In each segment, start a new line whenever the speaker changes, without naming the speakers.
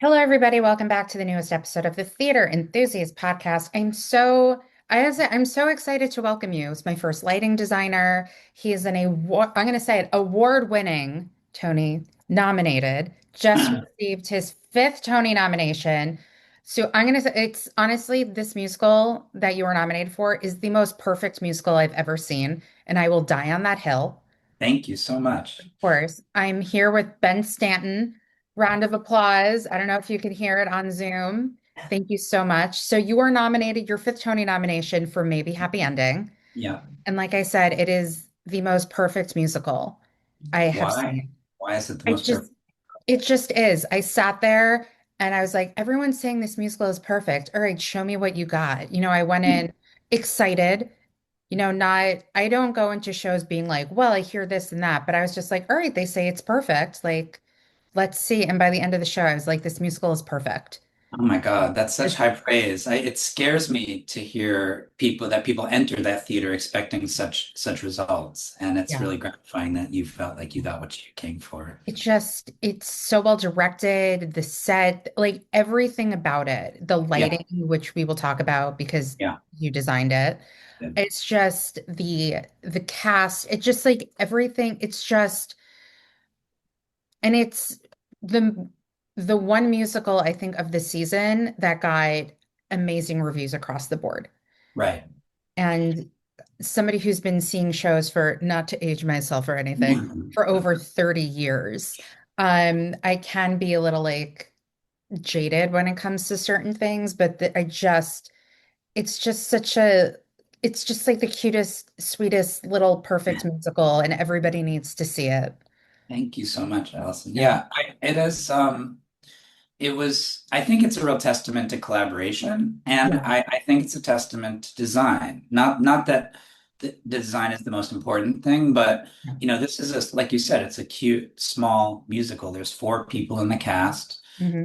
Hello, everybody. Welcome back to the newest episode of the Theater Enthusiast podcast. I'm so excited to welcome you. It's my first lighting designer. He is an award, I'm going to say it, award-winning Tony nominated, just received his fifth Tony nomination. So I'm going to say it's honestly, this musical that you were nominated for is the most perfect musical I've ever seen, and I will die on that hill.
Thank you so much.
Course. I'm here with Ben Stanton. Round of applause. I don't know if you can hear it on Zoom. Thank you so much. So you are nominated, your fifth Tony nomination for Maybe Happy Ending.
Yeah.
And like I said, it is the most perfect musical I have
Why?
seen.
Why is it the
I
most perfect?
just, it just is. I sat there and I was like, everyone's saying this musical is perfect. All right, show me what you got. I went in excited. I don't go into shows being like, well, I hear this and that, but I was just like, all right, they say it's perfect. Like, let's see. And by the end of the show, I was like, this musical is perfect.
Oh my God, that's such
It's-
high praise. It scares me to hear people enter that theater expecting such results, and it's
yeah.
really gratifying that you felt like you got what you came for.
It's so well directed, the set, like everything about it, the
Yeah,
lighting, which we will talk about because
yeah,
you designed it.
yeah.
It's just the cast, it's just like everything, and it's the the one musical I think of the season that got amazing reviews across the board.
Right.
And somebody who's been seeing shows for, not to age myself or anything, for over 30 years, I can be a little like jaded when it comes to certain things, but it's just it's just like the cutest, sweetest little perfect musical, and everybody needs to see it.
Thank you so much, Allison.
Yeah.
Yeah, it is. I think it's a real testament to collaboration, and
Yeah.
I think it's a testament to design. Not that the design is the most important thing, but
Yeah.
this is like you said, it's a cute, small musical. There's four people in the cast,
Hmm.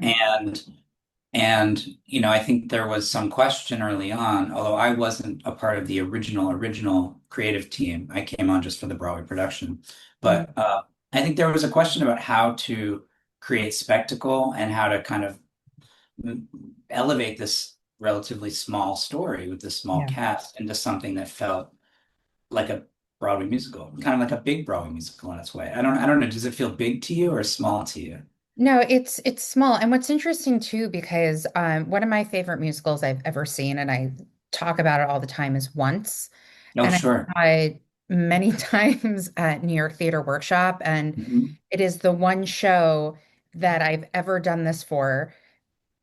and I think there was some question early on, although I wasn't a part of the original creative team. I came on just for the Broadway production.
Hmm.
But I think there was a question about how to create spectacle and how to kind of elevate this relatively small story with this small
Yeah.
cast into something that felt like a Broadway musical, kind of like a big Broadway musical in its way. I don't know. Does it feel big to you or small to you?
No, it's small. And what's interesting too, because one of my favorite musicals I've ever seen, and I talk about it all the time, is Once.
Oh,
And I
sure.
saw it many times at New York Theater Workshop. And
Mhm.
it is the one show that I've ever done this for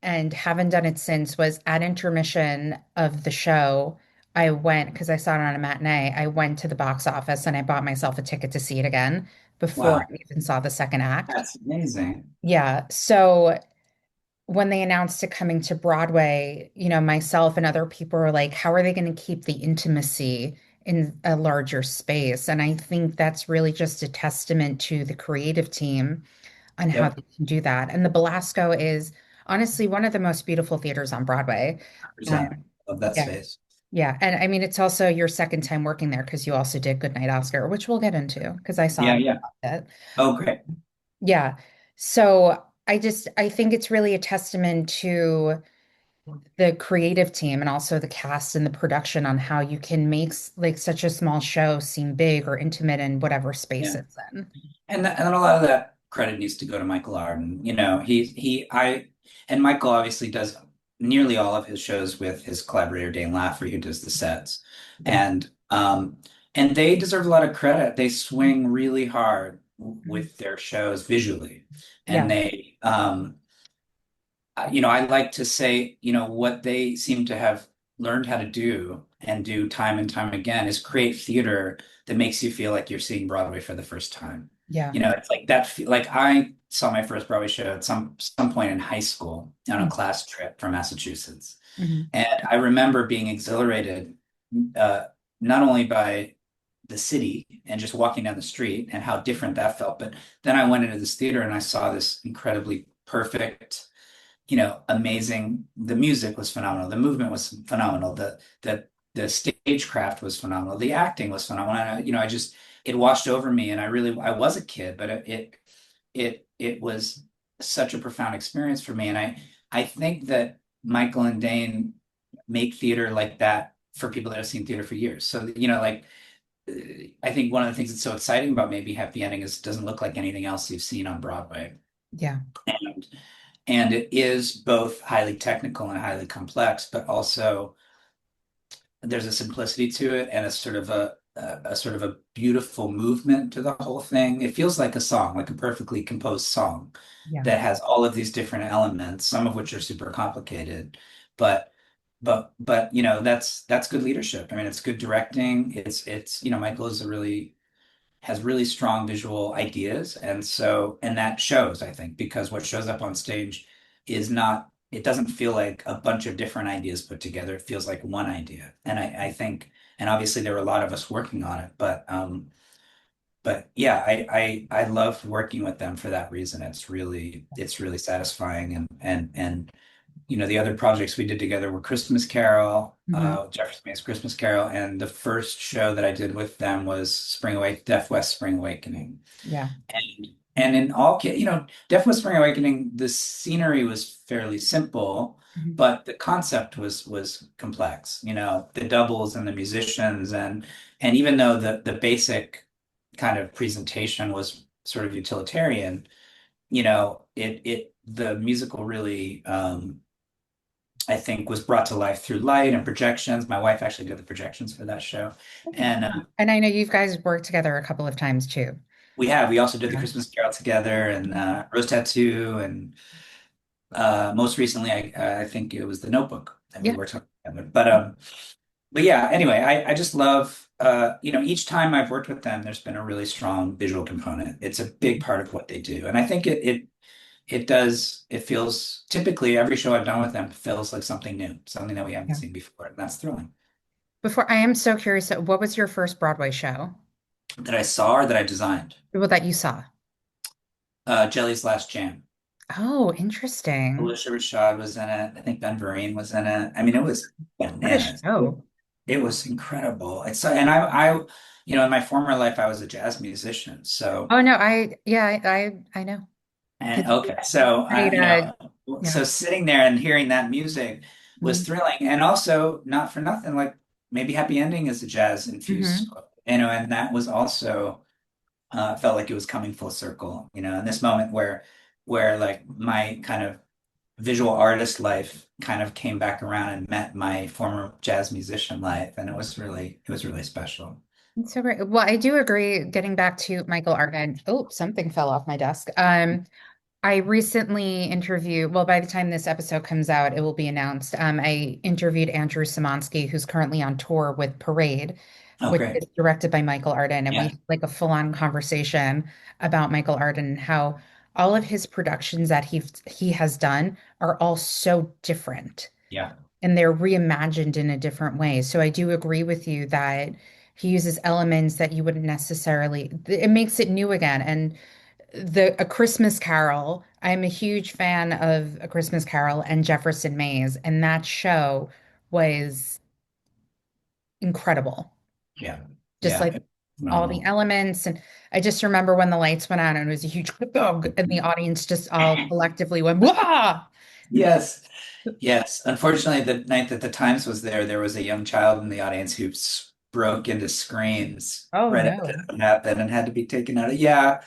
and haven't done it since. Was at intermission of the show. I went because I saw it on a matinee. I went to the box office and I bought myself a ticket to see it again before
Wow,
I even saw the second act.
that's amazing.
Yeah. So when they announced it coming to Broadway, myself and other people were like, how are they going to keep the intimacy in a larger space? And I think that's really just a testament to the creative team on how
Yep.
they can do that. And the Belasco is honestly one of the most beautiful theaters on Broadway. Uh,
100%. Love that
yeah.
space.
Yeah. And I mean, it's also your second time working there because you also did Goodnight Oscar, which we'll get into because I saw
Yeah,
it.
yeah. Oh, great.
Yeah. So I think it's really a testament to the creative team and also the cast and the production on how you can make like such a small show seem big or intimate in whatever space
Yeah.
it's in.
And a lot of that credit needs to go to Michael Arden. And Michael obviously does nearly all of his shows with his collaborator Dane Laffrey, who does the sets.
Yeah.
And they deserve a lot of credit. They swing really hard
Mhm.
with their shows visually. And
Yeah.
I like to say, what they seem to have learned how to do and do time and time again is create theater that makes you feel like you're seeing Broadway for the first time.
Yeah.
It's like that. Like I saw my first Broadway show at some point in high school on a class trip from Massachusetts,
Mm-hmm.
and I remember being exhilarated, uh, not only by the city and just walking down the street and how different that felt, but then I went into this theater and I saw this incredibly perfect, amazing. The music was phenomenal. The movement was phenomenal. The stagecraft was phenomenal. The acting was phenomenal. And I just it washed over me. And I was a kid, but it was. such a profound experience for me. And I think that Michael and Dane make theater like that for people that have seen theater for years. So, like I think one of the things that's so exciting about maybe Happy Ending is it doesn't look like anything else you've seen on Broadway.
Yeah.
And and it is both highly technical and highly complex, but also there's a simplicity to it and a sort of a sort of a beautiful movement to the whole thing. It feels like a song, like a perfectly composed song
Yeah.
that has all of these different elements, some of which are super complicated, but that's good leadership. I mean, it's good directing. It's Michael is a really has really strong visual ideas. And that shows, I think, because what shows up on stage is not, it doesn't feel like a bunch of different ideas put together. It feels like one idea. And I think, and obviously there were a lot of us working on it, but yeah, I love working with them for that reason. It's really satisfying. And the other projects we did together were Christmas Carol,
Hmm.
Jefferson Mays Christmas Carol, and the first show that I did with them was Deaf West Spring Awakening.
Yeah.
And in all Deaf West Spring Awakening, the scenery was fairly simple,
Mhm.
but the concept was complex. The doubles and the musicians, and even though the basic kind of presentation was sort of utilitarian, it the musical really I think was brought to life through light and projections. My wife actually did the projections for that show. And
And I know you guys worked together a couple of times too.
we also did the
Yeah.
Christmas Carol together and Rose Tattoo. And most recently, I think it was The Notebook that we
Yeah.
worked on together. But yeah, anyway, I just love, each time I've worked with them, there's been a really strong visual component. It's a big part of what they do. And I think it feels typically every show I've done with them feels like something new, something that we haven't
Yeah.
seen before. And that's thrilling.
Before, I am so curious, what was your first Broadway show?
That I saw or that I designed.
Well, that you saw.
Jelly's Last Jam.
Oh, interesting.
Alicia Rashad was in it. I think Ben Vereen was in it. I mean, it was
What a
bananas.
show.
It was incredible. And in my former life, I was a jazz musician.
Oh no, yeah, I know.
And
'Cause you
okay, so
studied, yeah.
so sitting there and hearing that music was
Mhm.
thrilling, and also not for nothing, like maybe Happy Ending is a jazz infused,
Mhm.
and that was also felt like it was coming full circle, in this moment where like my kind of visual artist life kind of came back around and met my former jazz musician life, and it was really special.
It's so great. Well, I do agree. Getting back to Michael Arden. Oh, something fell off my desk. I recently interviewed, well, by the time this episode comes out, it will be announced. I interviewed Andrew Szymanski, who's currently on tour with Parade,
Oh,
which
great.
is directed by Michael Arden. And we
Yeah,
had like a full-on conversation about Michael Arden and how all of his productions that he has done are all so different
yeah,
and they're reimagined in a different way. So I do agree with you that he uses elements that you wouldn't necessarily, it makes it new again. And A Christmas Carol. I'm a huge fan of A Christmas Carol and Jefferson Mays, and that show was incredible.
yeah,
Just
yeah.
like all the
Phenomenal.
elements, and I just remember when the lights went on and it was a huge thug, and the audience just all collectively went "Wah!"
Yes. Yes. Unfortunately, the night that the Times was there, there was a young child in the audience who broke into screams
Oh
right after
no.
that happened and had to be taken out of. Yeah,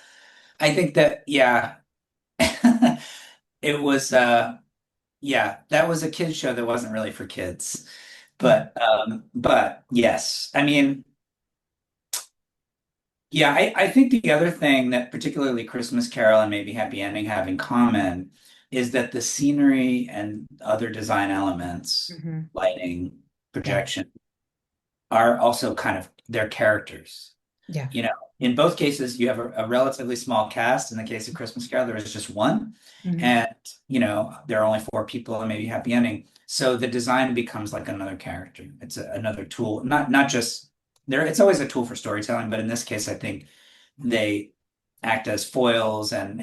I think that, yeah, it was, yeah, that was a kid's show that wasn't really for kids.
Yeah.
But yes, I mean, yeah, I think the other thing that particularly Christmas Carol and maybe Happy Ending have in common is that the scenery and other design elements,
Hmm.
lighting,
Yeah.
projection, are also kind of their characters.
Yeah.
You know, in both cases, you have a relatively small cast. In the case of Christmas Carol, there is just one,
Hmm.
and there are only four people and maybe Happy Ending. So the design becomes like another character. It's another tool, not just there. It's always a tool for storytelling, but in this case, I think they act as foils, and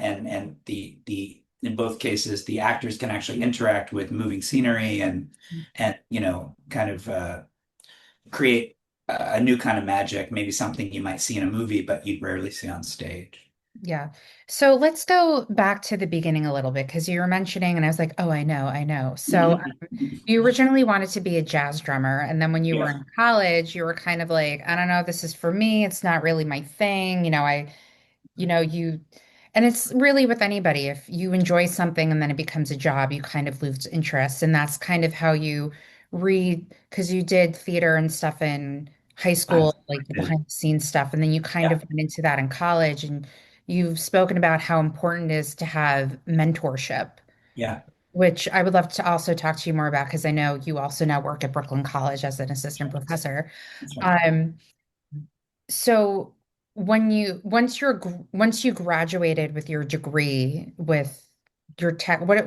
the in both cases, the actors can actually interact with moving scenery and kind of create a new kind of magic, maybe something you might see in a movie, but you'd rarely see on stage.
Yeah. So let's go back to the beginning a little bit because you were mentioning, and I was like, oh, I know, I know. So you originally wanted to be a jazz drummer, and then when you were
Yeah,
in college, you were kind of like, I don't know, this is for me. It's not really my thing. You and it's really with anybody. If you enjoy something and then it becomes a job, you kind of lose interest. And that's kind of how you read, because you did theater and stuff in high
I
school, like the
did.
behind the scenes stuff. And then you kind
Yeah,
of went into that in college. And you've spoken about how important it is to have mentorship,
yeah,
which I would love to also talk to you more about because I know you also now work at Brooklyn College as an
that's
assistant
right.
professor.
That's right.
Um, so once you graduated with your degree with your tech, what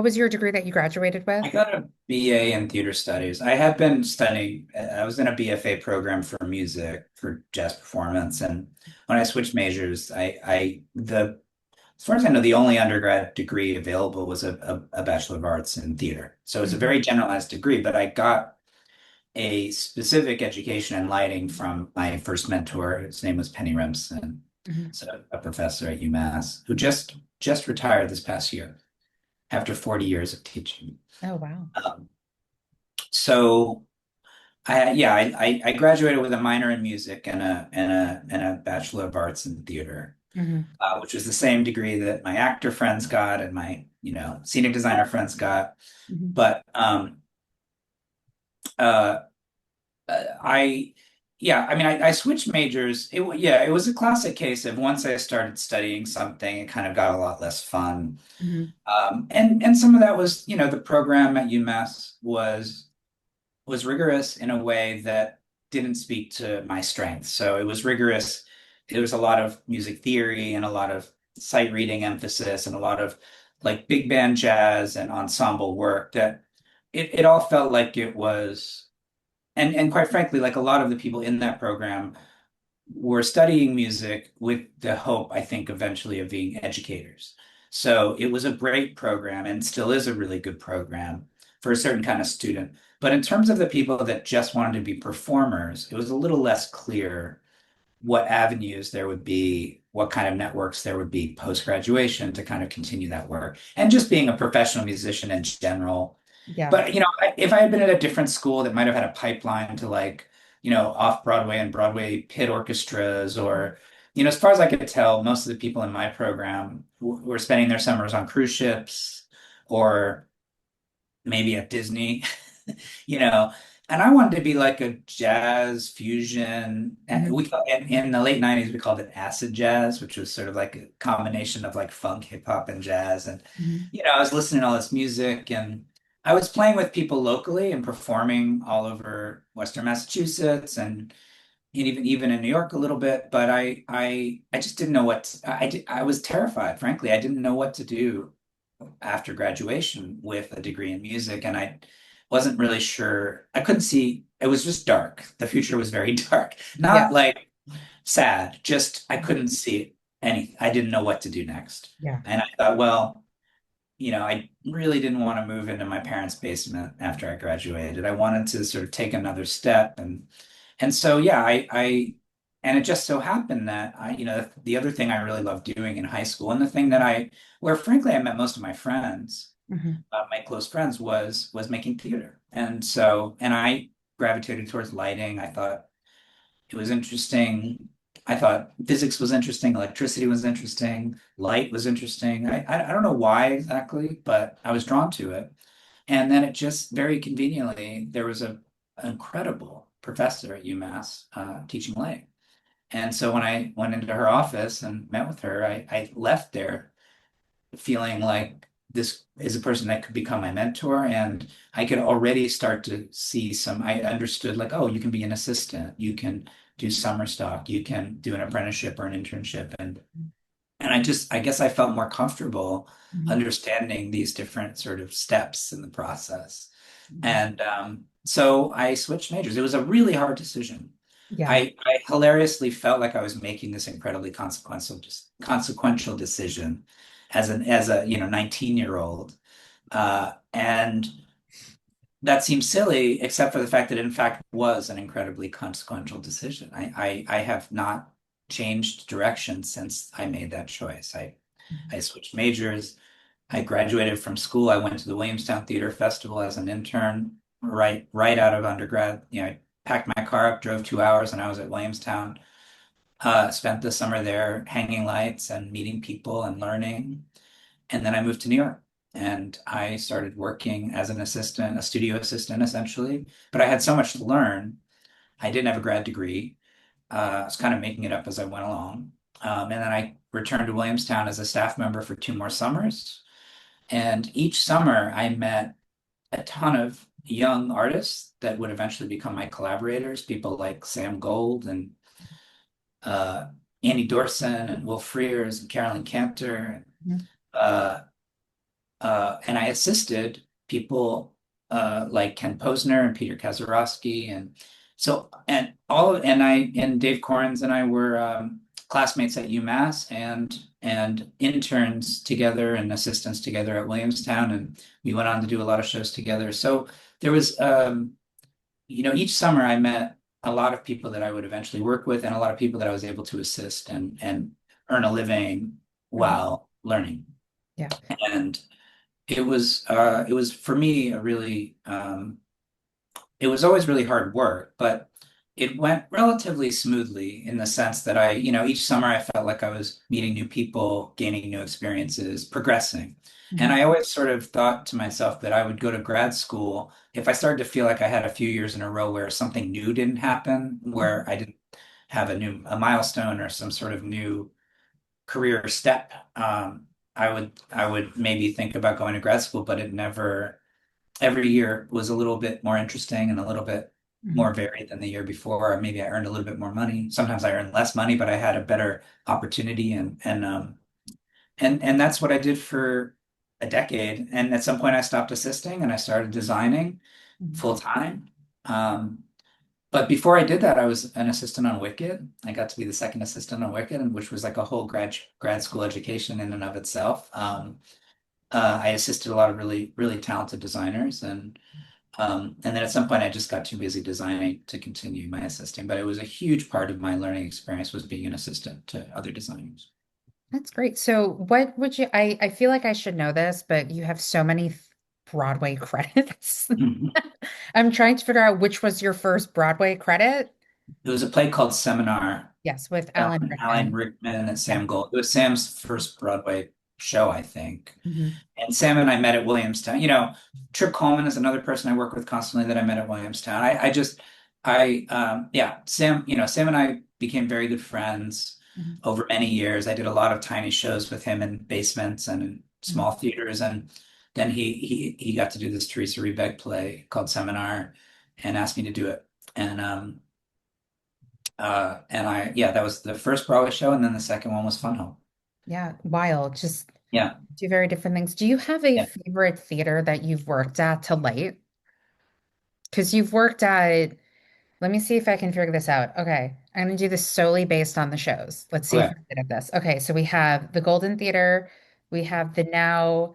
was your degree that you graduated with?
I got a BA in theater studies. I had been studying, I was in a BFA program for music, for jazz performance. And when I switched majors, as far as I know, the only undergrad degree available was a Bachelor of Arts in theater. So it's a
Mhm,
very generalized degree, but I got a specific education in lighting from my first mentor. His name was Penny Remsen,
mhm.
so a professor at UMass who just retired this past year after 40 years of teaching.
Oh wow.
Um, so I graduated with a minor in music and a Bachelor of Arts in theater,
Hmm.
which was the same degree that my actor friends got and my scenic designer friends got.
Hmm.
But uh, I yeah, I mean, I switched majors. It was a classic case of once I started studying something, it kind of got a lot less fun.
Hmm.
And some of that was, the program at UMass was rigorous in a way that didn't speak to my strengths. So it was rigorous. There was a lot of music theory and a lot of sight reading emphasis and a lot of like big band jazz and ensemble work that it all felt like it was, and quite frankly, like a lot of the people in that program were studying music with the hope, I think, eventually of being educators. So it was a great program and still is a really good program for a certain kind of student. But in terms of the people that just wanted to be performers, it was a little less clear what avenues there would be, what kind of networks there would be post graduation to kind of continue that work. And just being a professional musician in general,
Yeah.
but if I had been at a different school that might have had a pipeline to like, off Broadway and Broadway pit orchestras, or, as far as I could tell, most of the people in my program were spending their summers on cruise ships or maybe at Disney, you know. And I wanted to be like a jazz fusion. And
Hmm.
in the late 90s we called it acid jazz, which was sort of like a combination of like funk, hip hop, and jazz. And
Hmm.
I was listening to all this music and I was playing with people locally and performing all over Western Massachusetts and even in New York a little bit, but I just didn't know I was terrified, frankly. I didn't know what to do after graduation with a degree in music, and I wasn't really sure. I couldn't see. It was just dark. The future was very dark.
Yeah.
Not like sad, just I couldn't see anything. I didn't know what to do next.
Yeah.
And I thought, well, I really didn't want to move into my parents' basement after I graduated. I wanted to sort of take another step, and so yeah, and it just so happened that the other thing I really loved doing in high school, and the thing where frankly I met most of my friends,
Hmm.
my close friends, was making theater. And I gravitated towards lighting. I thought it was interesting. I thought physics was interesting, electricity was interesting, light was interesting. I don't know why exactly, but I was drawn to it. And then it just very conveniently, there was an incredible professor at UMass teaching light. And so when I went into her office and met with her, I left there feeling like this is a person that could become my mentor. And I could already start to see I understood like, oh, you can be an assistant, you can do summer stock, you can do an apprenticeship or an internship. And I guess I felt more comfortable
Hmm.
understanding these different sort of steps in the process.
Hmm.
And so I switched majors. It was a really hard decision.
Yeah.
I hilariously felt like I was making this incredibly consequential decision as a 19-year-old. And that seems silly, except for the fact that it in fact was an incredibly consequential decision. I have not. changed direction since I made that choice. I switched majors. I graduated from school. I went to the Williamstown Theater Festival as an intern right out of undergrad. I packed my car up, drove 2 hours, and I was at Williamstown. Spent the summer there hanging lights and meeting people and learning. And then I moved to New York and I started working as an assistant, a studio assistant essentially. But I had so much to learn. I didn't have a grad degree. I was kind of making it up as I went along. And then I returned to Williamstown as a staff member for 2 more summers. And each summer I met a ton of young artists that would eventually become my collaborators, people like Sam Gold and uh, Annie Dorson and Will Frears and Carolyn Cantor.
Mhm.
Uh, and I assisted people like Ken Posner and Peter Kaczorowski, and Dave Corrins and I were classmates at UMass and interns together and assistants together at Williamstown, and we went on to do a lot of shows together. So there was each summer I met a lot of people that I would eventually work with and a lot of people that I was able to assist and earn a living
Mhm.
while learning.
Yeah.
And it was for me a really it was always really hard work, but it went relatively smoothly in the sense that each summer I felt like I was meeting new people, gaining new experiences, progressing. And
Mhm.
I always sort of thought to myself that I would go to grad school if I started to feel like I had a few years in a row where something new didn't happen,
Mhm.
where I didn't have a milestone or some sort of new career step. I would maybe think about going to grad school, but it never every year was a little bit more interesting and a little bit
Mhm.
more varied than the year before. Or maybe I earned a little bit more money. Sometimes I earned less money, but I had a better opportunity and that's what I did for a decade. And at some point I stopped assisting and I started designing
Mhm.
full time. Um, but before I did that, I was an assistant on Wicked. I got to be the second assistant on Wicked, which was like a whole grad school education in and of itself. I assisted a lot of really, really talented designers, and then at some point I just got too busy designing to continue my assisting. But it was a huge part of my learning experience was being an assistant to other designers.
That's great. So what would you, I feel like I should know this, but you have so many Broadway credits.
Mhm.
I'm trying to figure out which was your first Broadway credit.
It was a play called Seminar,
Yes, with Alan
Alan
Rickman.
Rickman and
Yeah.
Sam Gold. It was Sam's first Broadway show, I think.
Mhm.
And Sam and I met at Williamstown. Trip Coleman is another person I work with constantly that I met at Williamstown. Yeah, Sam and I became very good friends
Mhm.
over many years. I did a lot of tiny shows with him in basements and in
Mhm.
small theaters. And then he got to do this Teresa Rebeck play called Seminar and asked me to do it. And yeah, that was the first Broadway show. And then the second one was Fun Home.
Yeah, wild. Just
Yeah.
two very different things. Do you have a
Yeah.
favorite theater that you've worked at to late? Because you've worked at, let me see if I can figure this out. Okay, I'm gonna do this solely based on the shows. Let's see if
Okay.
I'm good at this. Okay, so we have the Golden Theater, we have the now,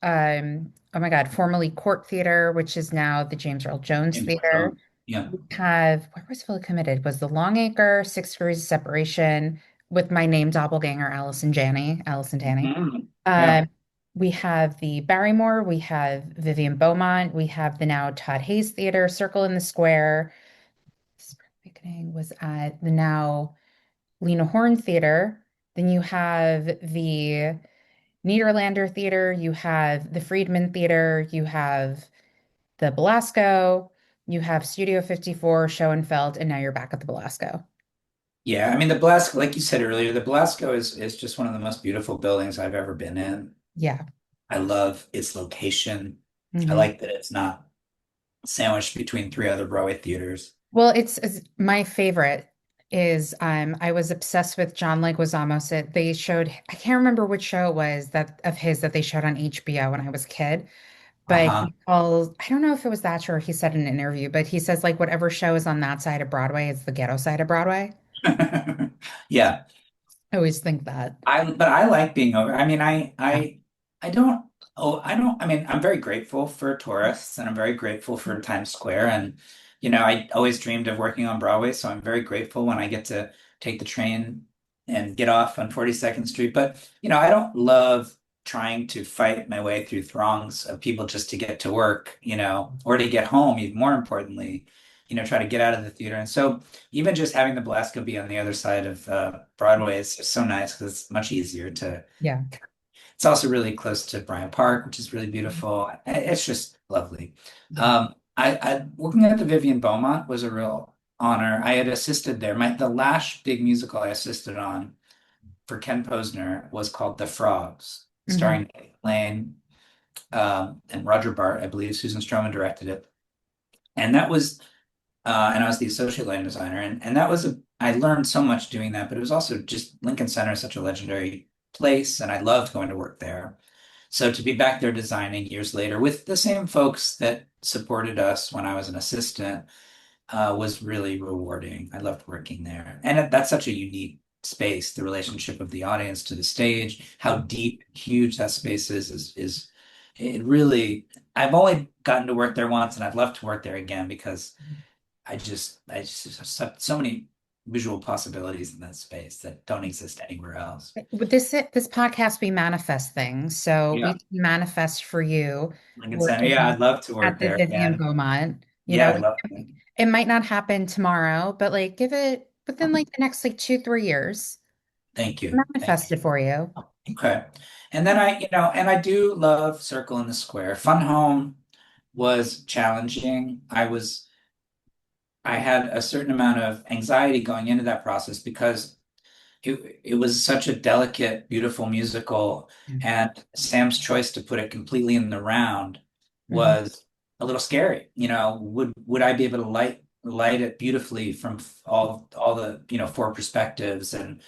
oh my God, formerly Court Theater, which is now the James Earl Jones
James Earl
Theater.
Jones. Yeah.
We have, where was Fully Committed? Was the Longacre, Six Degrees of Separation with my name doppelganger, Allison Janney.
Mhm. Yeah.
Um, we have the Barrymore, we have Vivian Beaumont, we have the now Todd Hayes Theater, Circle in the Square. Spring Awakening was at the now Lena Horne Theater. Then you have the Niederlander Theater, you have the Friedman Theater, you have the Belasco, you have Studio 54, Schoenfeld, and now you're back at the Belasco.
Yeah, I mean the Blasco, like you said earlier, the Blasco is just one of the most beautiful buildings I've ever been in.
Yeah.
I love its location. I
Mhm.
like that it's not sandwiched between three other Broadway theaters.
Well, it's my favorite is I was obsessed with John Leguizamo. They showed I can't remember which show it was that of his that they showed on HBO when I was a kid, but
Uh-huh.
he calls I don't know if it was that show or he said in an interview, but he says like whatever show is on that side of Broadway is the ghetto side of Broadway.
Yeah.
I always think that.
But I like being over. I mean,
Yeah.
I mean, I'm very grateful for tourists and I'm very grateful for Times Square. And I always dreamed of working on Broadway, so I'm very grateful when I get to take the train and get off on 42nd Street. But, I don't love trying to fight my way through throngs of people just to get to work, or to get home, even more importantly, try to get out of the theater. And so even just having the Belasco be on the other side of Broadway is just so nice because it's much easier to.
Yeah.
It's also really close to Bryant Park, which is really beautiful. It's just lovely.
Yeah.
Working at the Vivian Beaumont was a real honor. I had assisted there. The last big musical I assisted on for Ken Posner was called The Frogs,
Hmm.
starring Nick Lane and Roger Bart, I believe. Susan Stroman directed it, and and I was the associate lighting designer, and that was I learned so much doing that. But it was also just Lincoln Center is such a legendary place, and I loved going to work there. So to be back there designing years later with the same folks that supported us when I was an assistant was really rewarding. I loved working there. And that's such a unique space, the relationship of the audience to the stage, how deep, huge that space is it really, I've only gotten to work there once and I'd love to work there again because I just have so many visual possibilities in that space that don't exist anywhere else.
With this podcast, we manifest things. So we
Yeah.
can manifest for you
Lincoln Center. Yeah,
working
I'd love to
at
work
the
there
Vivian
again.
Beaumont.
Yeah, I'd love to.
It might not happen tomorrow, but like give it within like the next like 2, 3 years.
Thank you. Thank
Manifest it for you.
you. Okay. And then and I do love Circle in the Square. Fun Home was challenging. I had a certain amount of anxiety going into that process because it was such a delicate, beautiful musical,
Yeah.
and Sam's choice to put it completely in the round
Hmm.
was a little scary. Would I be able to light it beautifully from all the four perspectives? And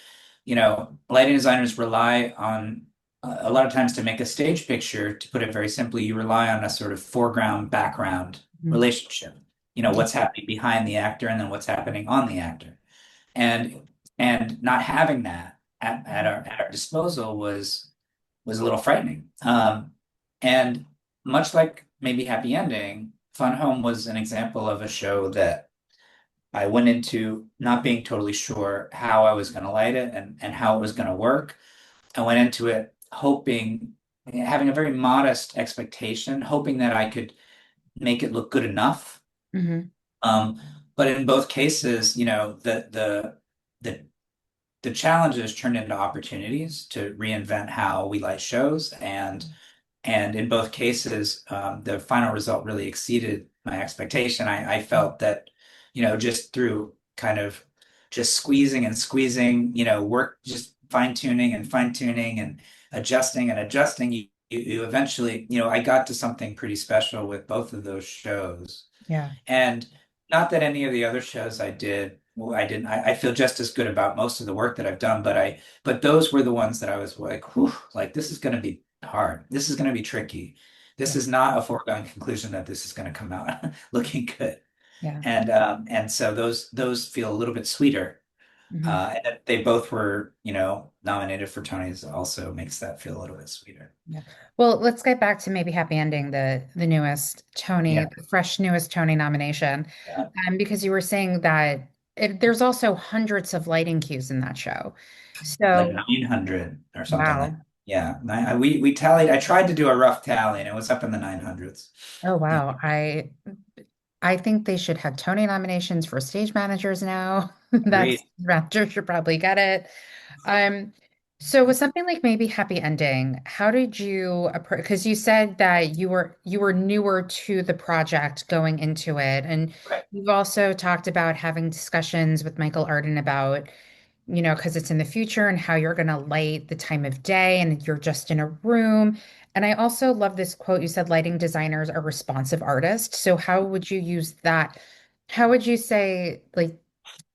lighting designers rely on a lot of times to make a stage picture. To put it very simply, you rely on a sort of foreground background relationship.
Yeah.
What's happening behind the actor and then what's happening on the actor and not having that at our disposal was a little frightening. And much like maybe Happy Ending, Fun Home was an example of a show that I went into not being totally sure how I was going to light it and how it was going to work. I went into it hoping, having a very modest expectation, hoping that I could make it look good enough.
Hmm.
Um, but in both cases, the the challenges turned into opportunities to reinvent how we light shows, and in both cases, the final result really exceeded my expectation. I felt that, just through kind of just squeezing and squeezing, work, just fine tuning and adjusting, you eventually, I got to something pretty special with both of those shows.
Yeah.
And not that any of the other shows I did, well, I didn't, I feel just as good about most of the work that I've done, but those were the ones that I was like, whew, like this is going to be hard. This is going to be tricky. This
Yeah.
is not a foregone conclusion that this is going to come out looking good.
Yeah.
And so those feel a little bit sweeter.
Hmm.
And that they both were, nominated for Tonys also makes that feel a little bit sweeter.
Yeah. Well, let's get back to maybe Happy Ending, the newest Tony,
Yeah.
the fresh newest Tony nomination.
Yeah.
Because you were saying that there's also hundreds of lighting cues in that show.
Like
So,
900 or something like
wow.
that. Yeah. We tallied, I tried to do a rough tally and it was up in the 900s.
Oh,
Yeah.
wow. I think they should have Tony nominations for stage managers now. That's
Agreed.
Raptor should probably get it. Um, so with something like maybe Happy Ending, how did you approach? Because you said that you were newer to the project going into it, and
Right.
you've also talked about having discussions with Michael Arden about, because it's in the future and how you're going to light the time of day, and you're just in a room. And I also love this quote. You said lighting designers are responsive artists. So how would you use that? How would you say, like,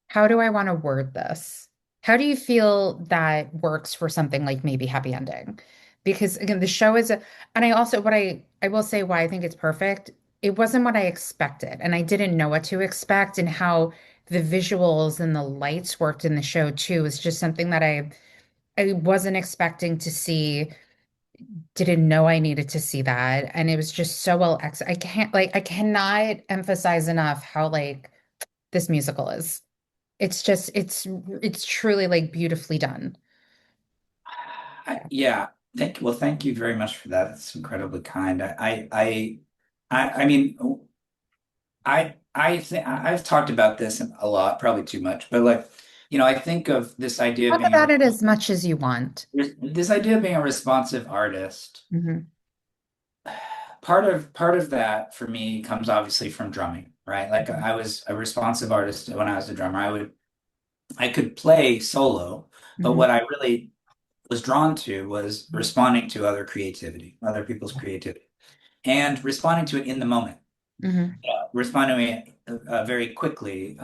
how do I want to word this? How do you feel that works for something like maybe Happy Ending? Because again, the show is and I also what I will say why I think it's perfect. It wasn't what I expected, and I didn't know what to expect, and how the visuals and the lights worked in the show too is just something that I wasn't expecting to see, didn't know I needed to see that, and it was just so well ex I cannot emphasize enough how like this musical is. It's just it's truly like beautifully done. Yeah.
Yeah. Thank you very much for that. It's incredibly kind. I mean, I think I've talked about this a lot, probably too much, but like, I think of this idea of
Talk
being a
about it as much as you want.
this idea of being a responsive artist.
Hmm.
Part of that for me comes obviously from drumming, right? Like I was a responsive artist when I was a drummer. I could play solo, but
Hmm.
what I really was drawn to was responding to other people's creativity, and responding to it in the moment.
Hmm.
Respond to it very quickly.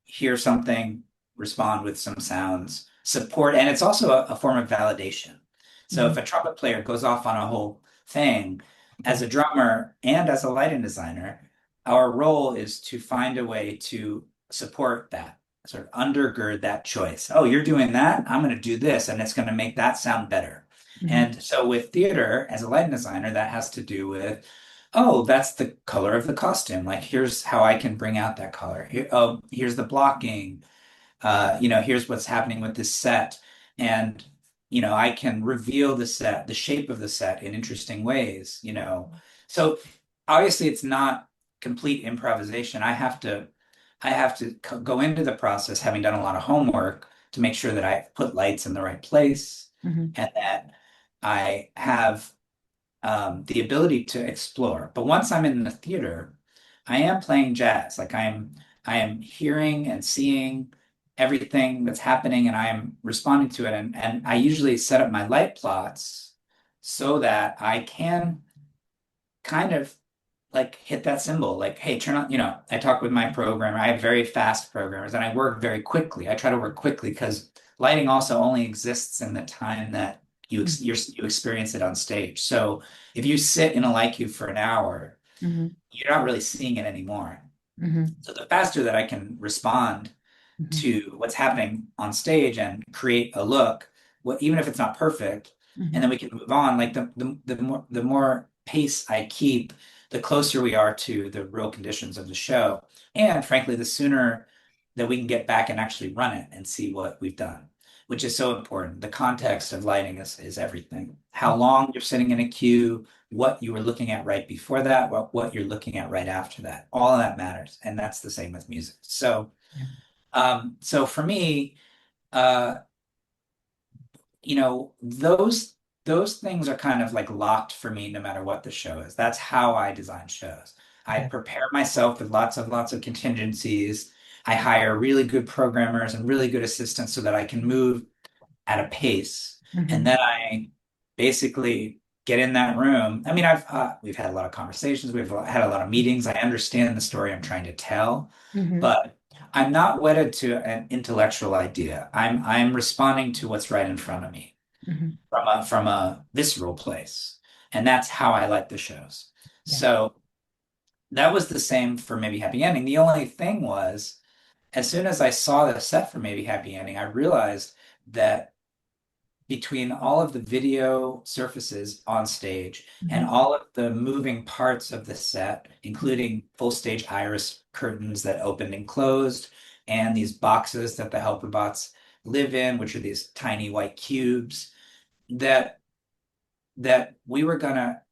Hear something, respond with some sounds, support, and it's also a form of validation. So if
Hmm.
a trumpet player goes off on a whole thing, as a drummer and as a lighting designer, our role is to find a way to support that, sort of undergird that choice. Oh, you're doing that? I'm going to do this, and it's going to make that sound better.
Hmm.
And so with theater, as a lighting designer, that has to do with, oh, that's the color of the costume. Like, here's how I can bring out that color. Here, oh, here's the blocking. Here's what's happening with this set. And, I can reveal the set, the shape of the set in interesting ways. So obviously it's not complete improvisation. I have to go into the process having done a lot of homework to make sure that I put lights in the right place
Hmm.
and that I have the ability to explore. But once I'm in the theater, I am playing jazz. Like I am hearing and seeing everything that's happening, and I am responding to it. And I usually set up my light plots so that I can kind of like hit that symbol, like, hey, turn on, I talk with my programmer. I have very fast programmers and I work very quickly. I try to work quickly because lighting also only exists in the time that you experience it on stage. So if you sit in a light cube for an hour,
Hmm.
you're not really seeing it anymore.
Hmm.
So the faster that I can respond
Hmm.
to what's happening on stage and create a look, even if it's not perfect, and
Hmm.
then we can move on. Like the more pace I keep, the closer we are to the real conditions of the show. And frankly, the sooner that we can get back and actually run it and see what we've done, which is so important. The context of lighting is everything. How long you're sitting in a queue, what you were looking at right before that, what you're looking at right after that. All of that matters. And that's the same with music.
Yeah.
So for me, uh, those things are kind of like locked for me no matter what the show is. That's how I design shows. I
Yeah.
prepare myself with lots of contingencies. I hire really good programmers and really good assistants so that I can move at a pace. And
Hmm.
then I basically get in that room. I mean, we've had a lot of conversations, we've had a lot of meetings. I understand the story I'm trying to tell,
Hmm.
but I'm not wedded to an intellectual idea. I'm responding to what's right in front of me
Hmm.
from a visceral place, and that's how I like the shows.
Yeah.
So that was the same for Maybe Happy Ending. The only thing was, as soon as I saw the set for Maybe Happy Ending, I realized that between all of the video surfaces on stage and
Hmm.
all of the moving parts of the set, including full stage iris curtains that opened and closed, and these boxes that the helper bots live in, which are these tiny white cubes, that that we were gonna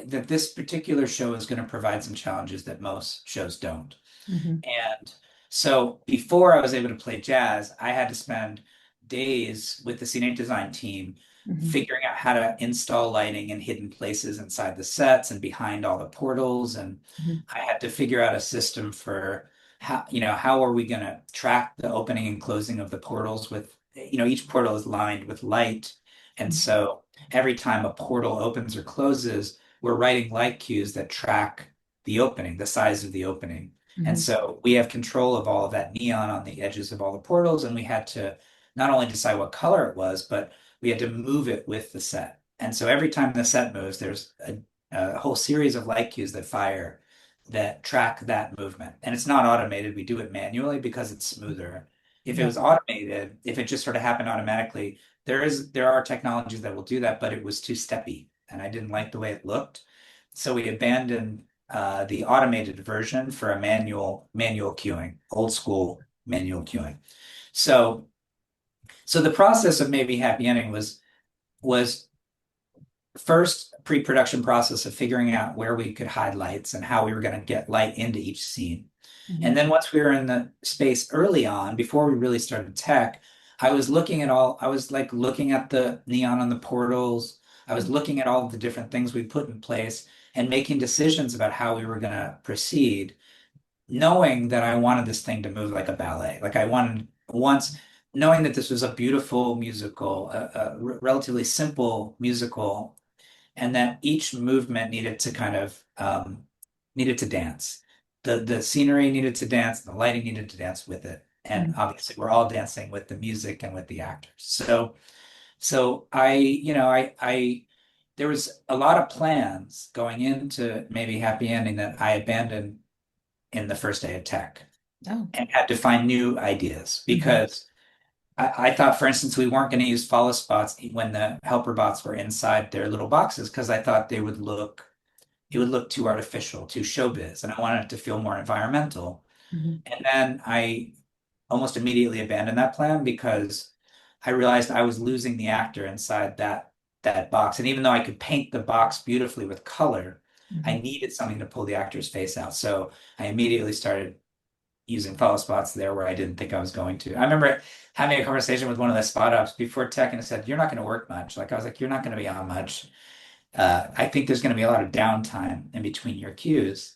that this particular show is going to provide some challenges that most shows don't.
Hmm.
And so before I was able to play jazz, I had to spend days with the scenic design team
Hmm.
figuring out how to install lighting in hidden places inside the sets and behind all the portals. And
Hmm.
I had to figure out a system for how are we going to track the opening and closing of the portals with, each portal is lined with light. And so every time a portal opens or closes, we're writing light cues that track the opening, the size of the opening. And
Hmm.
so we have control of all of that neon on the edges of all the portals, and we had to not only decide what color it was, but we had to move it with the set. And so every time the set moves, there's a whole series of light cues that fire that track that movement. And it's not automated. We do it manually because it's smoother. If it
Yeah.
was automated, if it just sort of happened automatically, there are technologies that will do that, but it was too steppy, and I didn't like the way it looked. So we abandoned the automated version for a manual queuing, old school manual cueing. So so the process of maybe happy ending was first pre-production process of figuring out where we could hide lights and how we were going to get light into each scene. And
Mhm.
then once we were in the space early on, before we really started tech, I was like looking at the neon on the portals. I was looking at all of the different things we put in place and making decisions about how we were going to proceed, knowing that I wanted this thing to move like a ballet. Like I wanted once, knowing that this was a beautiful musical, a relatively simple musical, and that each movement needed to kind of needed to dance. The scenery needed to dance, the lighting needed to dance with it. And
Mhm.
obviously we're all dancing with the music and with the actors. So I there was a lot of plans going into maybe Happy Ending that I abandoned in the first day of tech
Oh.
and had to find new ideas
Mhm.
because I thought, for instance, we weren't going to use follow spots when the helper bots were inside their little boxes because I thought it would look too artificial, too showbiz, and I wanted it to feel more environmental.
Mhm.
And then I almost immediately abandoned that plan because I realized I was losing the actor inside that box. And even though I could paint the box beautifully with color, I
Mhm.
needed something to pull the actor's face out. So I immediately started using follow spots there where I didn't think I was going to. I remember having a conversation with one of the spot ups before tech and it said, "You're not going to work much." Like I was like, "You're not going to be on much. I think there's going to be a lot of downtime in between your cues."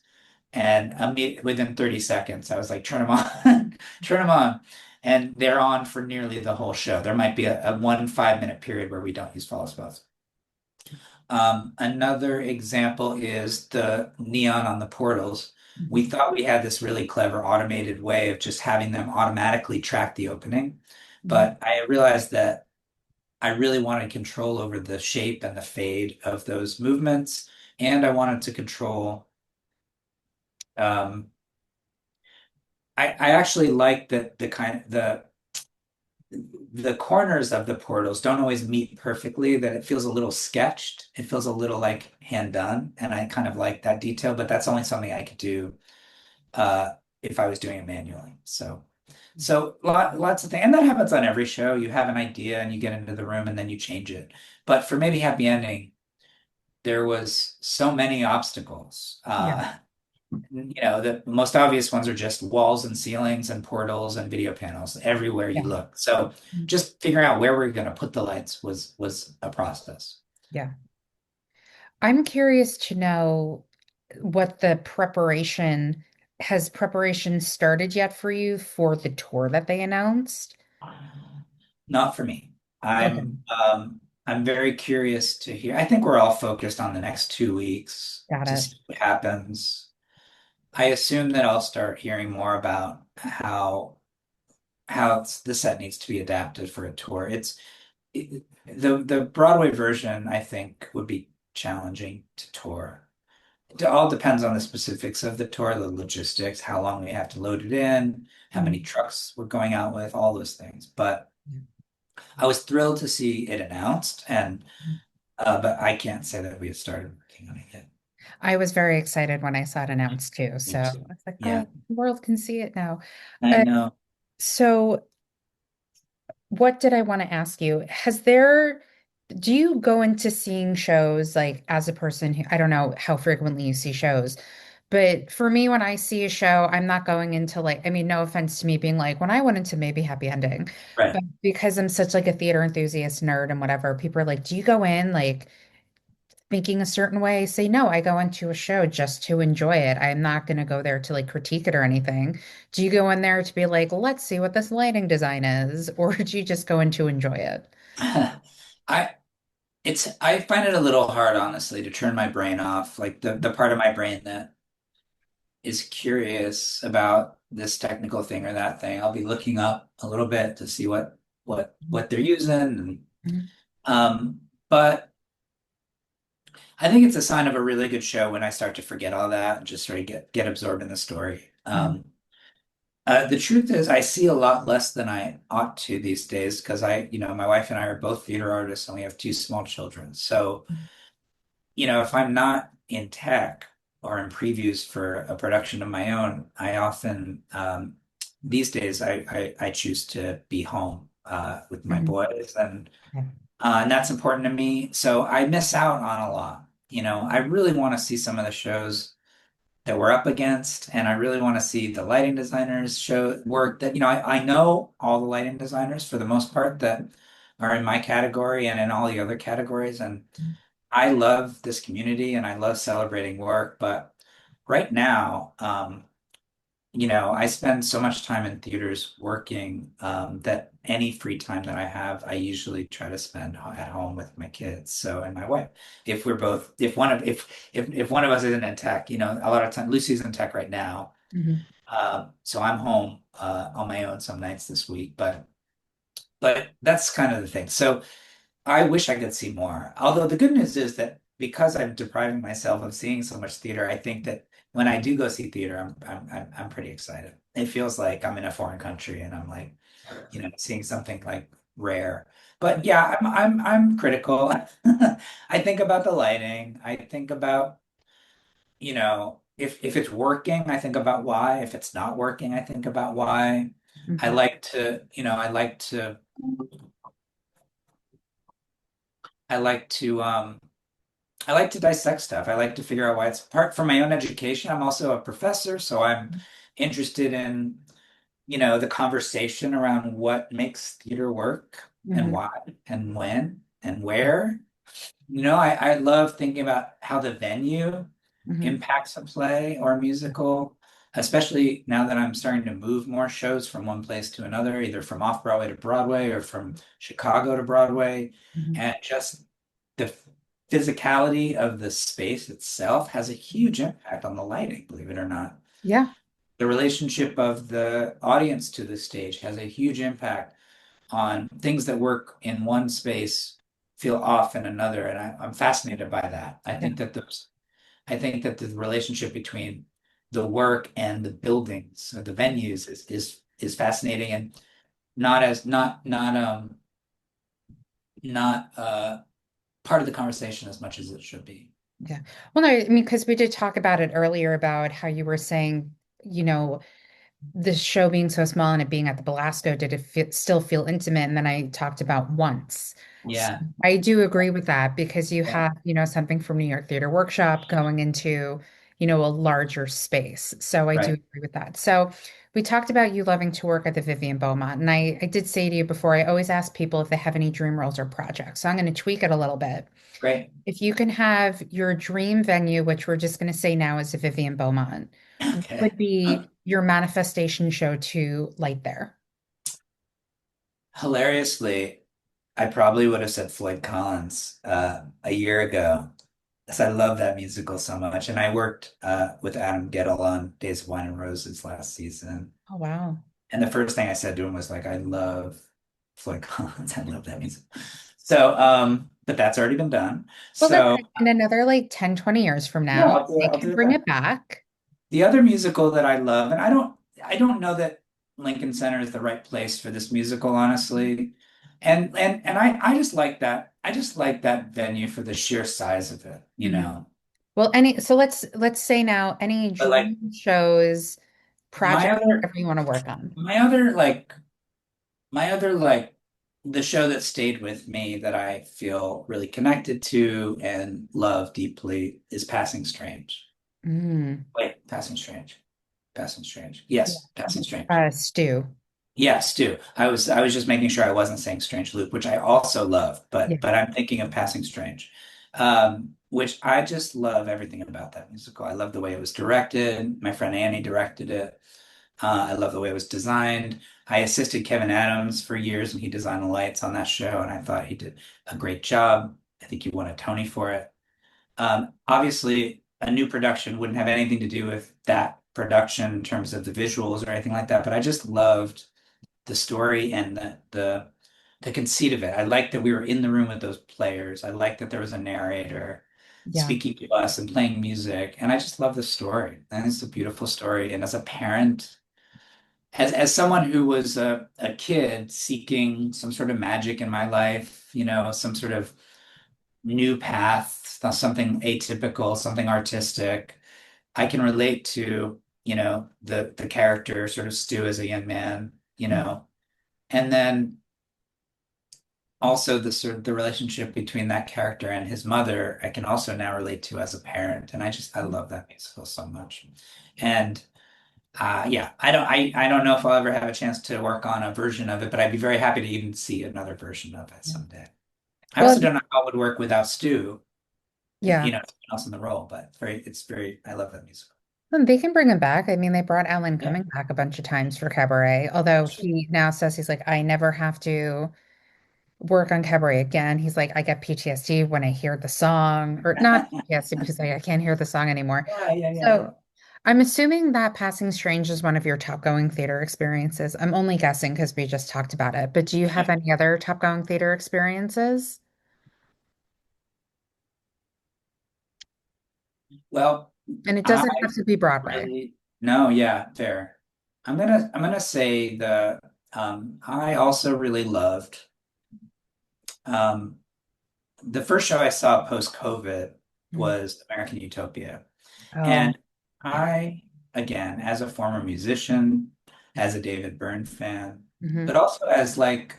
And within 30 seconds, I was like, "Turn them on, turn them on." And they're on for nearly the whole show. There might be a 1 5 minute period where we don't use follow spots. Another example is the neon on the portals. We
Mhm.
thought we had this really clever automated way of just having them automatically track the opening,
Mhm.
but I realized that I really wanted control over the shape and the fade of those movements, and I wanted to control. Um, I actually like that the corners of the portals don't always meet perfectly, that it feels a little sketched. It feels a little like hand done. And I kind of like that detail, but that's only something I could do if I was doing it manually. So lots of things. And that happens on every show. You have an idea and you get into the room and then you change it. But for maybe Happy Ending, there was so many obstacles.
Yeah.
The most obvious ones are just walls and ceilings and portals and video panels everywhere you
Yeah.
look. So just figuring out where we're going to put the lights was a process.
Yeah. I'm curious to know what the preparation has preparation started yet for you for the tour that they announced?
Not for me.
Okay.
I'm very curious to hear. I think we're all focused on the next 2 weeks
Got
to
it.
see what happens. I assume that I'll start hearing more about how the set needs to be adapted for a tour. The Broadway version, I think, would be challenging to tour. It all depends on the specifics of the tour, the logistics, how long we have to load it in, how many
Mhm.
trucks we're going out with, all those things. But I was thrilled to see it announced, and but I can't say that we have started working on it yet.
I was very excited when I saw it announced too. So
Me
I
too.
was like,
Yeah,
oh, the world can see it now.
I
Uh,
know.
so what did I want to ask you? Do you go into seeing shows like as a person who, I don't know how frequently you see shows, but for me, when I see a show, I'm not going into like, I mean, no offense to me being like, when I went into maybe Happy Ending,
Right.
but because I'm such like a theater enthusiast nerd and whatever, people are like, do you go in like thinking a certain way? Say, no, I go into a show just to enjoy it. I'm not going to go there to like critique it or anything. Do you go in there to be like, let's see what this lighting design is, or do you just go in to enjoy it?
I I find it a little hard, honestly, to turn my brain off. Like the part of my brain that is curious about this technical thing or that thing. I'll be looking up a little bit to see what they're using. And,
Mhm.
but I think it's a sign of a really good show when I start to forget all that and just sort of get absorbed in the story.
Mhm.
The truth is, I see a lot less than I ought to these days because my wife and I are both theater artists and we have two small children. So, if I'm not in tech or in previews for a production of my own, I often these days I choose to be home with my
Mhm.
boys, and that's important to me. So I miss out on a lot. I really want to see some of the shows that we're up against, and I really want to see the lighting designers show work that, I know all the lighting designers for the most part that are in my category and in all the other categories. And I love this community and I love celebrating work, but right now, I spend so much time in theaters working that any free time that I have, I usually try to spend at home with my kids. So, and my wife. If we're both, if one of us isn't in tech, a lot of time Lucy's in tech right now.
Mhm.
So I'm home on my own some nights this week, but that's kind of the thing. So I wish I could see more. Although the good news is that because I'm depriving myself of seeing so much theater, I think that when I do go see theater, I'm pretty excited. It feels like I'm in a foreign country and I'm like, seeing something like rare. But yeah, I'm critical. I think about the lighting. I think about, if it's working, I think about why. If it's not working, I think about why. I
Mhm.
like to, you know, I like to I like to dissect stuff. I like to figure out why it's apart from my own education. I'm also a professor, so I'm interested in, the conversation around what makes theater work and
Mhm.
why and when and where. I love thinking about how the venue
Mhm.
impacts a play or a musical, especially now that I'm starting to move more shows from one place to another, either from off Broadway to Broadway or from Chicago to Broadway.
Mhm.
And just the physicality of the space itself has a huge impact on the lighting, believe it or not.
Yeah.
The relationship of the audience to the stage has a huge impact on things that work in one space feel off in another. And I'm fascinated by that.
Yeah.
I think that the relationship between the work and the buildings, or the venues, is fascinating and not part of the conversation as much as it should be.
Yeah. Well, no, I mean, because we did talk about it earlier about how you were saying, you know, the show being so small and it being at the Belasco, did it still feel intimate? And then I talked about once. So
Yeah,
I do agree with that because you
yeah,
have, something from New York Theater Workshop going into, a larger space. So I do
right,
agree with that. So we talked about you loving to work at the Vivian Beaumont. And I did say to you before, I always ask people if they have any dream roles or projects. So I'm going to tweak it a little bit.
great.
If you can have your dream venue, which we're just going to say now is the Vivian Beaumont, what
Okay.
would be your manifestation show to light there?
Hilariously, I probably would have said Floyd Collins a year ago, because I love that musical so much. And I worked with Adam Gettle on Days of Wine and Roses last season.
Oh, wow.
And the first thing I said to him was like, I love Floyd Collins. I love that music. So, but that's already been done.
Well, that's
So
good. In another like 10, 20 years from
yeah,
now, they
I'll
can
do it
bring
then.
it back.
The other musical that I love, and I don't know that Lincoln Center is the right place for this musical, honestly. And I just like that. I just like that venue for the sheer size of it,
Mhm. Well, so let's say now any
But like
dream shows,
my
project,
other
whatever you want to work on.
my other like my other like the show that stayed with me that I feel really connected to and love deeply is Passing Strange.
Mm.
Wait, Passing Strange. Passing Strange.
Yeah.
Yes, Passing Strange.
Stu.
Yes, Stu. I was just making sure I wasn't saying Strange Loop, which I also love,
Yeah.
but I'm thinking of Passing Strange. Which I just love everything about that musical. I love the way it was directed. My friend Annie directed it. I love the way it was designed. I assisted Kevin Adams for years and he designed the lights on that show, and I thought he did a great job. I think he won a Tony for it. Obviously, a new production wouldn't have anything to do with that production in terms of the visuals or anything like that, but I just loved the story and the conceit of it. I liked that we were in the room with those players. I liked that there was a narrator
Yeah.
speaking to us and playing music, and I just love the story. And it's a beautiful story. And as a parent, as someone who was a kid seeking some sort of magic in my life, some sort of new path, something atypical, something artistic, I can relate to the character sort of Stu as a young man, and then also the sort of the relationship between that character and his mother, I can also now relate to as a parent, and I love that musical so much. And yeah, I don't know if I'll ever have a chance to work on a version of it, but I'd be very happy to even see another version of it
Yeah.
someday. I
Well,
also don't know how it would work without Stu,
yeah.
someone else in the role, but I love that musical.
And they can bring him back. I mean, they brought Alan
Yeah,
Cumming back a bunch of times for Cabaret, although
sure.
he now says he's like, I never have to work on Cabaret again. He's like, I get PTSD when I hear the song, or not PTSD because I can't hear the song anymore.
Yeah, yeah, yeah.
So I'm assuming that Passing Strange is one of your top going theater experiences. I'm only guessing because we just talked about it, but do you have
Yeah.
any other top going theater experiences?
Well,
And it
I
doesn't have to be Broadway.
really no, yeah, fair. I'm gonna say I also really loved um the first show I saw post-COVID
Mm.
was American Utopia.
Oh,
And
yeah.
again, as a former musician, as a David Byrne fan,
Hmm.
but also as like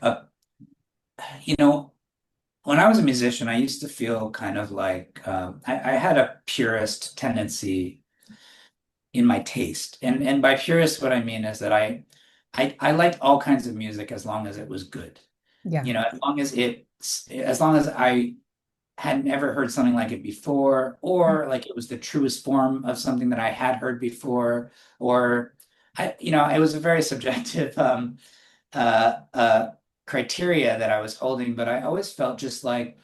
you know, when I was a musician, I used to feel kind of like I had a purist tendency in my taste. And by purist, what I mean is that I liked all kinds of music as long as it was good.
Yeah.
As long as I had never heard something like it before, or like it was the truest form of something that I had heard before, or it was a very subjective uh, uh, criteria that I was holding, but I always felt just like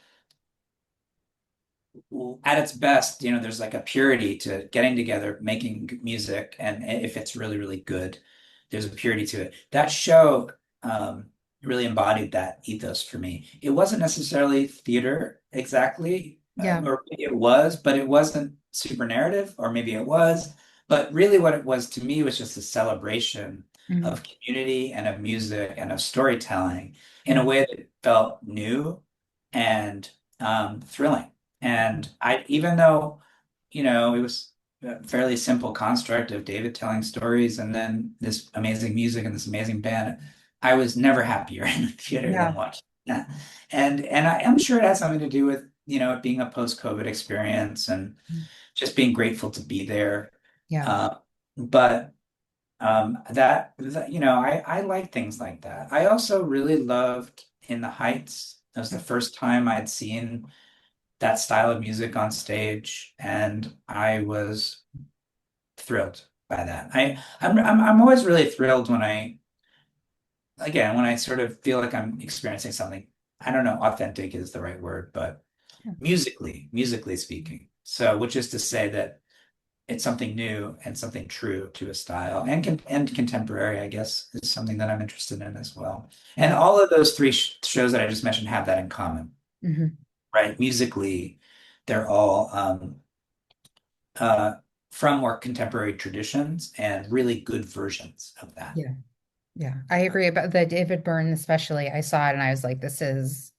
at its best, there's like a purity to getting together, making music, and if it's really, really good, there's a purity to it. That show really embodied that ethos for me. It wasn't necessarily theater exactly,
Yeah.
or maybe it was, but it wasn't super narrative, or maybe it was. But really, what it was to me was just a celebration
Mhm.
of community and of music and of storytelling in a
Yeah.
way that felt new and thrilling. And even though, it was a fairly simple construct of David telling stories and then this amazing music and this amazing band, I was never happier in the theater than
Yeah.
watching that. And I'm sure it has something to do with, it being a post-COVID experience and just being grateful to be there.
Yeah.
Uh, but I like things like that. I also really loved In the Heights. That was the first time I'd seen that style of music on stage, and I was thrilled by that. I'm always really thrilled when I sort of feel like I'm experiencing something. I don't know, authentic is the right word, but musically speaking. So, which is to say that it's something new and something true to a style, and contemporary, I guess, is something that I'm interested in as well. And
Yeah.
all of those three shows that I just mentioned have that in common,
Hmm.
right? Musically, they're all uh, from more contemporary traditions and really good versions of that.
Yeah. Yeah. I agree about the David Byrne, especially. I saw it and I was like, this is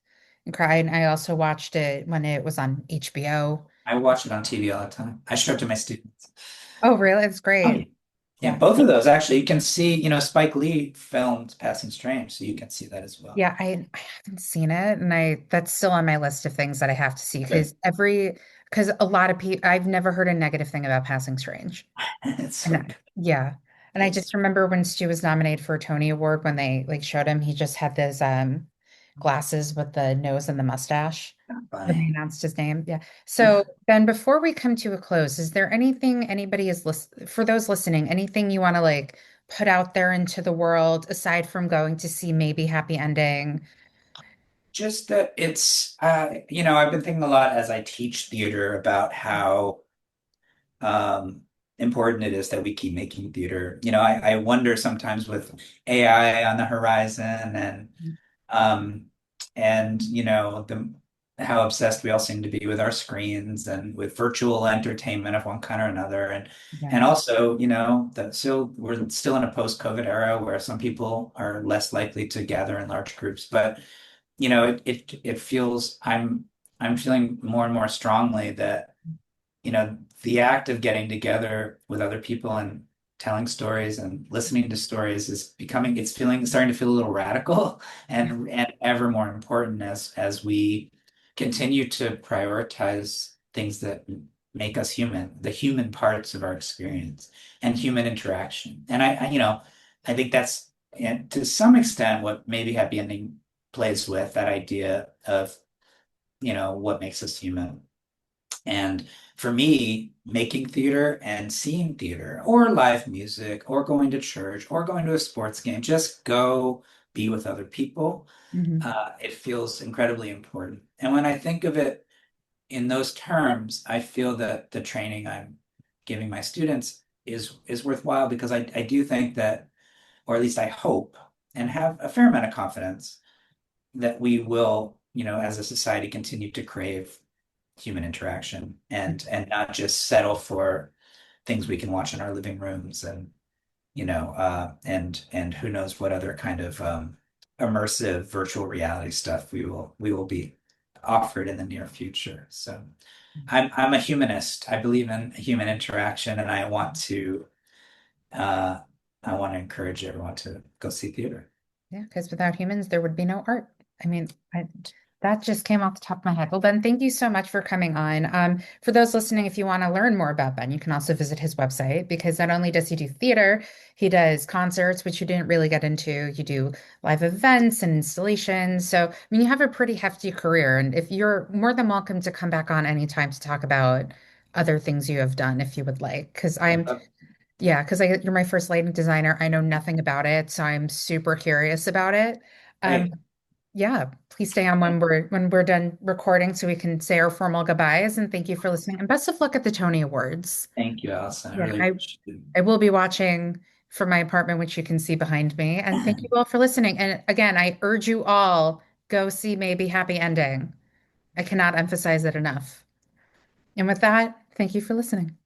incredible. I also watched it when it was on HBO.
I watch it on TV all the time. I show it to my students.
Oh, really? It's
Oh,
great.
yeah. Yeah,
Yeah.
both of those actually, you can see, Spike Lee filmed Passing Strange, so you can see that as well.
Yeah, I haven't seen it, and I that's still on my list of things that I have to see
Good.
because a lot of people I've never heard a negative thing about Passing Strange.
It's
And
so good.
yeah. And I
It's
just remember when Stu was nominated for a Tony Award when they like showed him, he just had those glasses with the nose and the mustache when they
funny.
announced his name. Yeah. So Ben, before we come to a close, is there anything anybody is for those listening, anything you want to like put out there into the world aside from going to see maybe Happy Ending?
Just that I've been thinking a lot as I teach theater about how um, important it is that we keep making theater. I wonder sometimes with AI on the horizon um, and the how obsessed we all seem to be with our screens and with virtual entertainment of one kind or another,
Yeah.
and also that still we're still in a post-COVID era where some people are less likely to gather in large groups, but it feels I'm feeling more and more strongly that the act of getting together with other people and telling stories and listening to stories is becoming, starting to feel a little radical and ever more important as we continue to prioritize things that make us human, the human parts of our experience and human interaction. And I think that's, and to some extent, what maybe happy ending plays with that idea of, what makes us human. And for me, making theater and seeing theater or live music or going to church or going to a sports game, just go be with other people.
Mhm.
It feels incredibly important. And when I think of it in those terms, I feel that the training I'm giving my students is worthwhile because I do think that, or at least I hope and have a fair amount of confidence that we will, as a society, continue to crave human interaction and not just settle for things we can watch in our living rooms and and who knows what other kind of immersive virtual reality stuff we will be offered in the near future. So I'm a humanist. I believe in human interaction, and uh, I want to encourage everyone to go see theater.
Yeah, because without humans, there would be no art. I mean, that just came off the top of my head. Well, Ben, thank you so much for coming on. For those listening, if you want to learn more about Ben, you can also visit his website because not only does he do theater, he does concerts, which you didn't really get into. You do live events and installations. So, I mean, you have a pretty hefty career. And if you're more than welcome to come back on anytime to talk about other things you have done if you would like, because I'm
Uh,
yeah, because you're my first lighting designer. I know nothing about it, so I'm super curious about it. Um,
Great.
yeah, please stay on when we're done recording so we can say our formal goodbyes. And thank you for listening. And best of luck at the Tony Awards.
Thank you, Allison. I
Yeah,
really appreciate it.
I will be watching from my apartment, which you can see behind me. And thank you all for listening. And again, I urge you all go see Maybe Happy Ending. I cannot emphasize it enough. And with that, thank you for listening.